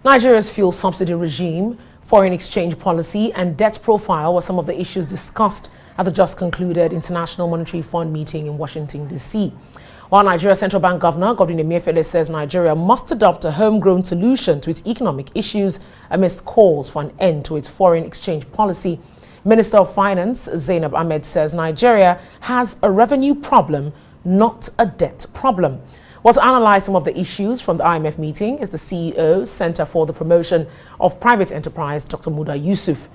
Nigeria's fuel subsidy regime, foreign exchange policy and debt profile were some of the issues discussed at the just concluded International Monetary Fund meeting in Washington, D.C. While Nigeria's Central Bank Governor, Godwin Emefiele, says Nigeria must adopt a homegrown solution to its economic issues amidst calls for an end to its foreign exchange policy, Minister of Finance Zainab Ahmed says Nigeria has a revenue problem, not a debt problem. Well, to analyze some of the issues from the IMF meeting is the CEO, Center for the Promotion of Private Enterprise, Dr. Muda Yusuf.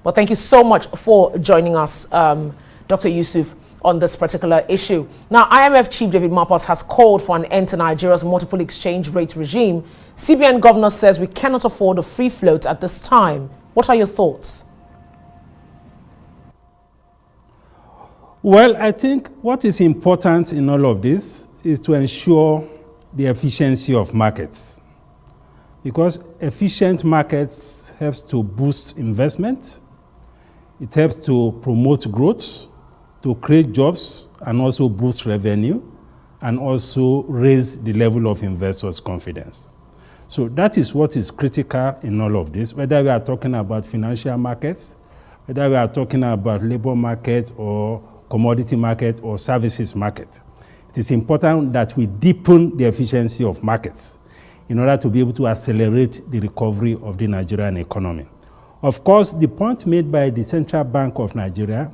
Well, thank you so much for joining us, Dr. Yusuf, on this particular issue. Now, IMF Chief David Malpass has called for an end to Nigeria's multiple exchange rate regime. CBN Governor says we cannot afford a free float at this time. What are your thoughts? Well, I think what is important in all of this is to ensure the efficiency of markets, because efficient markets helps to boost investment, it helps to promote growth, to create jobs and also boost revenue and also raise the level of investors' confidence. So that is what is critical in all of this, whether we are talking about financial markets, whether we are talking about labor market or commodity market or services market. It is important that we deepen the efficiency of markets in order to be able to accelerate the recovery of the Nigerian economy. Of course, the point made by the Central Bank of Nigeria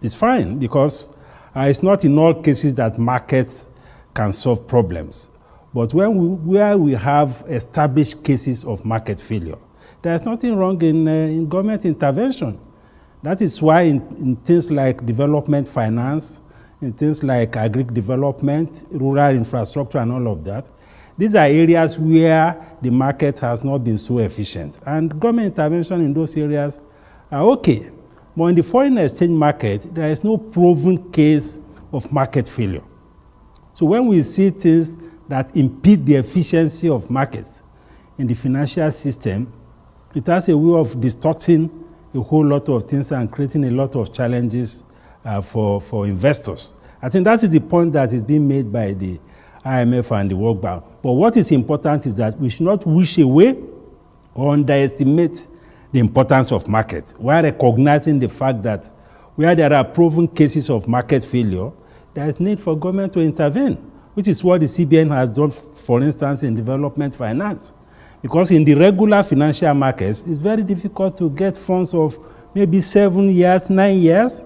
is fine, because it's not in all cases that markets can solve problems. But where we have established cases of market failure, there is nothing wrong in government intervention. That is why in things like development finance, in things like agric development, rural infrastructure and all of that, these are areas where the market has not been so efficient. And government intervention in those areas are okay. But in the foreign exchange market, there is no proven case of market failure. So when we see things that impede the efficiency of markets in the financial system, it has a way of distorting a whole lot of things and creating a lot of challenges for investors. I think that is the point that is being made by the IMF and the World Bank. But what is important is that we should not wish away or underestimate the importance of markets, while recognizing the fact that where there are proven cases of market failure, there is need for government to intervene, which is what the CBN has done, for instance, in development finance. Because in the regular financial markets, it's very difficult to get funds of maybe 7 years, 9 years,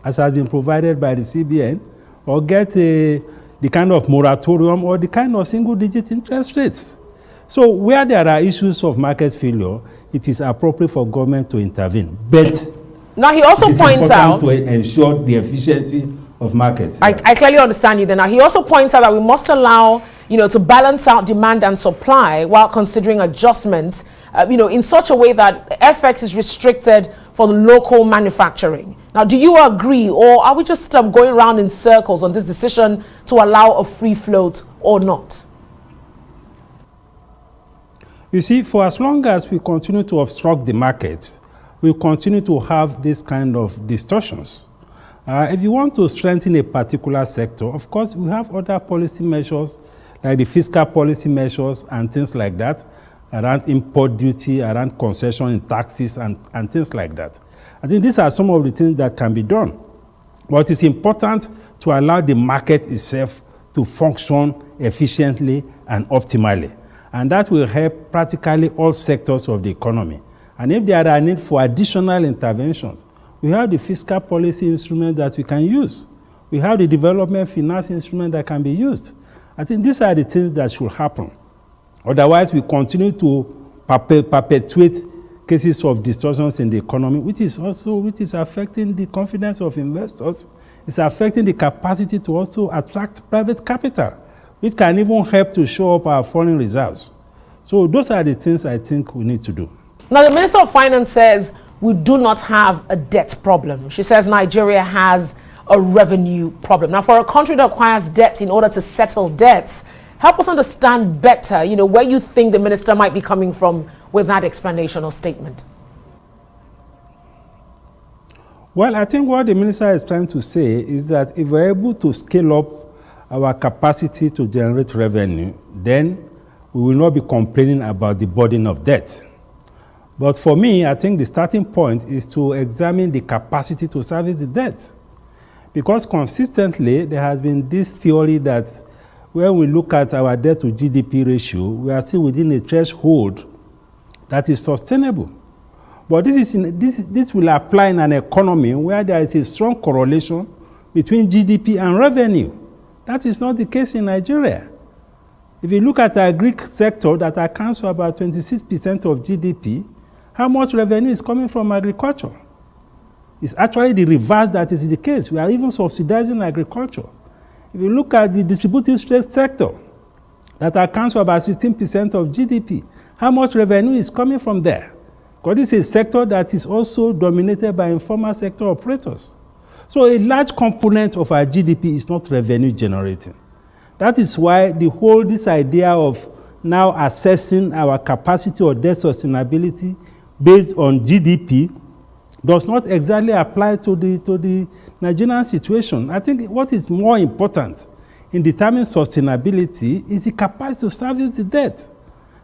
as has been provided by the CBN, or get the kind of moratorium or the kind of single-digit interest rates. So where there are issues of market failure, it is appropriate for government to intervene. But now he also points out to ensure the efficiency of markets. I clearly understand you. Then now he also points out that we must allow, to balance out demand and supply while considering adjustments, in such a way that FX is restricted for the local manufacturing. Now, do you agree, or are we just going around in circles on this decision to allow a free float or not? You see, for as long as we continue to obstruct the markets, we continue to have this kind of distortions. If you want to strengthen a particular sector, of course, we have other policy measures, like the fiscal policy measures and things like that, around import duty, around concession in taxes and things like that. I think these are some of the things that can be done. But it's important to allow the market itself to function efficiently and optimally. And that will help practically all sectors of the economy. And if there are need for additional interventions, we have the fiscal policy instrument that we can use. We have the development finance instrument that can be used. I think these are the things that should happen. Otherwise, we continue to perpetuate cases of distortions in the economy, which is affecting the confidence of investors. It's affecting the capacity to also attract private capital, which can even help to show up our foreign reserves. So those are the things I think we need to do. Now, the Minister of Finance says we do not have a debt problem. She says Nigeria has a revenue problem. Now, for a country that acquires debt in order to settle debts, help us understand better, where you think the minister might be coming from with that explanation or statement. Well, I think what the minister is trying to say is that if we're able to scale up our capacity to generate revenue, then we will not be complaining about the burden of debt. But for me, I think the starting point is to examine the capacity to service the debt. Because consistently, there has been this theory that when we look at our debt to GDP ratio, we are still within a threshold that is sustainable. But this will apply in an economy where there is a strong correlation between GDP and revenue. That is not the case in Nigeria. If you look at our Greek sector that accounts for about 26% of GDP, how much revenue is coming from agriculture? It's actually the reverse that is the case. We are even subsidizing agriculture. If you look at the distributive trade sector that accounts for about 16% of GDP, how much revenue is coming from there? Because this is a sector that is also dominated by informal sector operators. So a large component of our GDP is not revenue generating. That is why this idea of now assessing our capacity or debt sustainability based on GDP does not exactly apply to the Nigerian situation. I think what is more important in determining sustainability is the capacity to service the debt.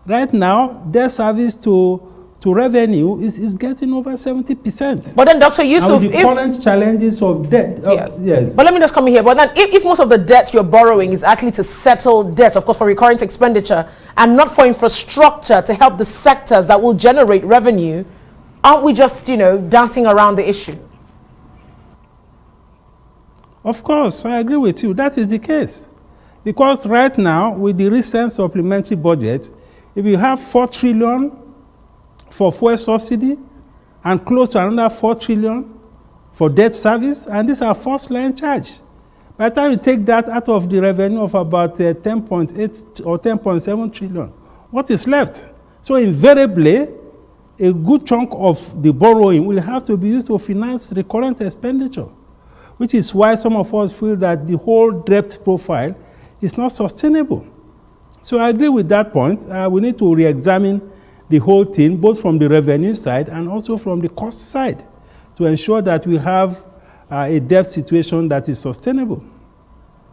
Right now, debt service to revenue is getting over 70%. But then, Dr. Yusuf, the current challenges of debt, yes. But let me just come in here. But then, if most of the debt you're borrowing is actually to settle debts, of course, for recurrent expenditure, and not for infrastructure to help the sectors that will generate revenue, aren't we just, dancing around the issue? Of course, I agree with you. That is the case. Because right now, with the recent supplementary budget, if you have 4 trillion for fuel subsidy and close to another 4 trillion for debt service, and these are first line charge. By the time you take that out of the revenue of about 10.8 or 10.7 trillion, what is left? So invariably, a good chunk of the borrowing will have to be used to finance recurrent expenditure, which is why some of us feel that the whole debt profile is not sustainable. So I agree with that point. We need to re-examine the whole thing, both from the revenue side and also from the cost side, to ensure that we have a debt situation that is sustainable.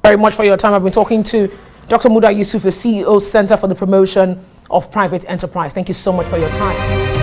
Very much for your time. I've been talking to Dr. Muda Yusuf, the CEO, Center for the Promotion of Private Enterprise. Thank you so much for your time.